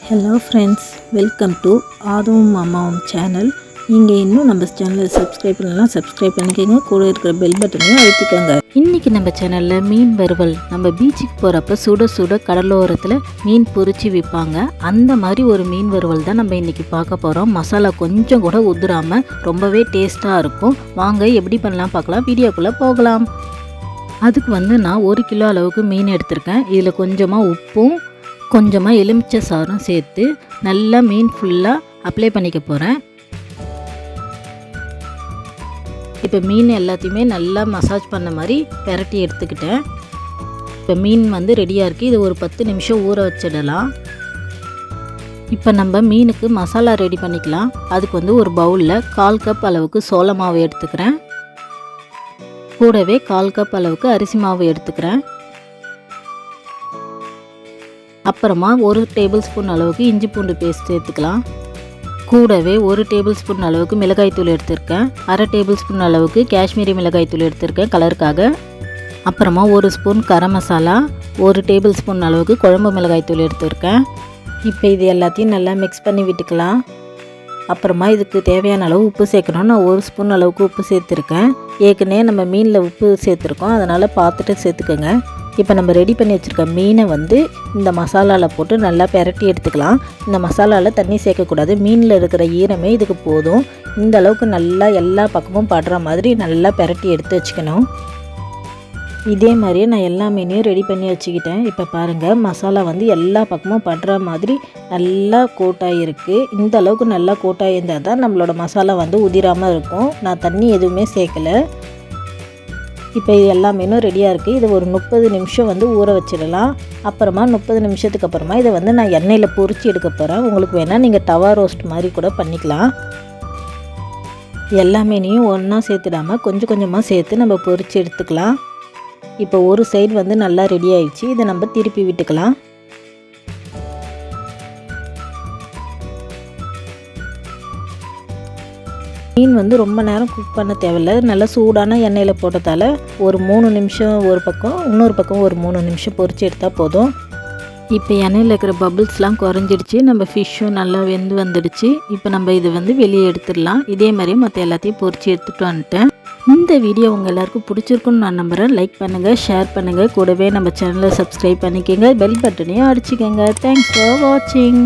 Hello friends, welcome to ஆதுவும் அம்மாவும் channel. நீங்கள் இன்னும் நம்ம சேனலை சப்ஸ்கிரைப் பண்ணலாம், சப்ஸ்கிரைப் பண்ணிக்கோங்க. கூட இருக்கிற பெல் பட்டனையும் அழுத்திக்கோங்க. இன்றைக்கி நம்ம சேனலில் மீன் வறுவல், நம்ம பீச்சுக்கு போகிறப்ப சுட சுட கடலோரத்தில் மீன் பொரிச்சு விற்பாங்க. அந்த மாதிரி ஒரு மீன் வறுவல் தான் நம்ம இன்றைக்கி பார்க்க போகிறோம். மசாலா கொஞ்சம் கூட உதிராமல் ரொம்பவே டேஸ்ட்டாக இருக்கும். வாங்க எப்படி பண்ணலாம் பார்க்கலாம், வீடியோக்குள்ளே போகலாம். அதுக்கு நான் 1 கிலோ அளவுக்கு மீன் எடுத்திருக்கேன். இதில் கொஞ்சமாக உப்பும் கொஞ்சமாக எலுமிச்சை சாறும் சேர்த்து நல்லா மீன் ஃபுல்லாக அப்ளை பண்ணிக்க போகிறேன். இப்போ மீன் எல்லாத்தையுமே நல்லா மசாஜ் பண்ண மாதிரி பெரட்டி எடுத்துக்கிட்டேன். இப்போ மீன் ரெடியாக இருக்குது. இது ஒரு 10 நிமிஷம் ஊற வச்சிடலாம். இப்போ நம்ம மீனுக்கு மசாலா ரெடி பண்ணிக்கலாம். அதுக்கு ஒரு பவுலில் 1/4 கப் அளவுக்கு சோள மாவு எடுத்துக்கிறேன். கூடவே 1/4 கப் அளவுக்கு அரிசி மாவு எடுத்துக்கிறேன். அப்புறமா 1 டேபிள் ஸ்பூன் அளவுக்கு இஞ்சி பூண்டு பேஸ்ட் சேர்த்துக்கலாம். கூடவே 1 டேபிள் ஸ்பூன் அளவுக்கு மிளகாய்த்தூள் எடுத்திருக்கேன். 1/2 டேபிள் ஸ்பூன் அளவுக்கு காஷ்மீரி மிளகாய்த்தூள் எடுத்திருக்கேன் கலருக்காக. அப்புறமா 1 spoon garam masala, 1 table spoon அளவுக்கு குழம்பு மிளகாய்த்தூள் எடுத்திருக்கேன். இப்போ இது எல்லாத்தையும் நல்லா மிக்ஸ் பண்ணி விட்டுக்கலாம். அப்புறமா இதுக்கு தேவையான அளவு உப்பு சேர்க்கணும். நான் 1 ஸ்பூன் அளவுக்கு உப்பு சேர்த்துருக்கேன். ஏற்கனவே நம்ம மீனில் உப்பு சேர்த்துருக்கோம், அதனால் பார்த்துட்டு சேர்த்துக்கோங்க. இப்போ நம்ம ரெடி பண்ணி வச்சுருக்க மீனை இந்த மசாலாவில் போட்டு நல்லா பெரட்டி எடுத்துக்கலாம். இந்த மசாலாவில் தண்ணி சேர்க்கக்கூடாது, மீனில் இருக்கிற ஈரமே இதுக்கு போதும். இந்த அளவுக்கு நல்லா எல்லா பக்கமும் படுற மாதிரி நல்லா பெரட்டி எடுத்து வச்சுக்கணும். இதே மாதிரியே நான் எல்லா மீனையும் ரெடி பண்ணி வச்சுக்கிட்டேன். இப்போ பாருங்கள், மசாலா எல்லா பக்கமும் படுற மாதிரி நல்லா கோட்டாகிருக்கு. இந்த அளவுக்கு நல்லா கோட்டாயிருந்தால் தான் நம்மளோட மசாலா உதிராமல் இருக்கும். நான் தண்ணி எதுவுமே சேர்க்கலை. இப்போ இது எல்லா மீனும் ரெடியாக இருக்குது. இதை ஒரு 30 நிமிஷம் ஊற வச்சிடலாம். அப்புறமா 30 நிமிஷத்துக்கு அப்புறமா இதை நான் எண்ணெயில் பொரிச்சு எடுக்க போகிறேன். உங்களுக்கு வேணால் நீங்கள் தவா ரோஸ்ட் மாதிரி கூட பண்ணிக்கலாம். எல்லா மீனையும் ஒன்றா சேர்த்துடாமல் கொஞ்சம் கொஞ்சமாக சேர்த்து நம்ம பொரிச்சு எடுத்துக்கலாம். இப்போ ஒரு சைடு நல்லா ரெடி ஆயிடுச்சு. இதை நம்ம திருப்பி விட்டுக்கலாம். மீன் ரொம்ப நேரம் குக் பண்ண தேவையில்லை. நல்லா சூடான எண்ணெயில் போட்டதால் ஒரு 3 நிமிஷம் ஒரு பக்கம், இன்னொரு பக்கம் ஒரு 3 நிமிஷம் பொரிச்சு எடுத்தால் போதும். இப்போ எண்ணெயில் இருக்கிற பபிள்ஸ்லாம் குறைஞ்சிடுச்சு. நம்ம ஃபிஷ்ஷும் நல்லா வெந்து வந்துடுச்சு. இப்போ நம்ம இது வெளியே எடுத்துடலாம். இதே மாதிரியே மற்ற எல்லாத்தையும் பொரிச்சு எடுத்துகிட்டு வந்துட்டேன். இந்த வீடியோ உங்கள் எல்லாருக்கும் பிடிச்சிருக்குன்னு நான் நம்புகிறேன். லைக் பண்ணுங்கள், ஷேர் பண்ணுங்கள். கூடவே நம்ம சேனலை சப்ஸ்கிரைப் பண்ணிக்கோங்க. பெல் பட்டனையும் அடிச்சுக்கோங்க. தேங்க்ஸ் ஃபார் வாட்சிங்.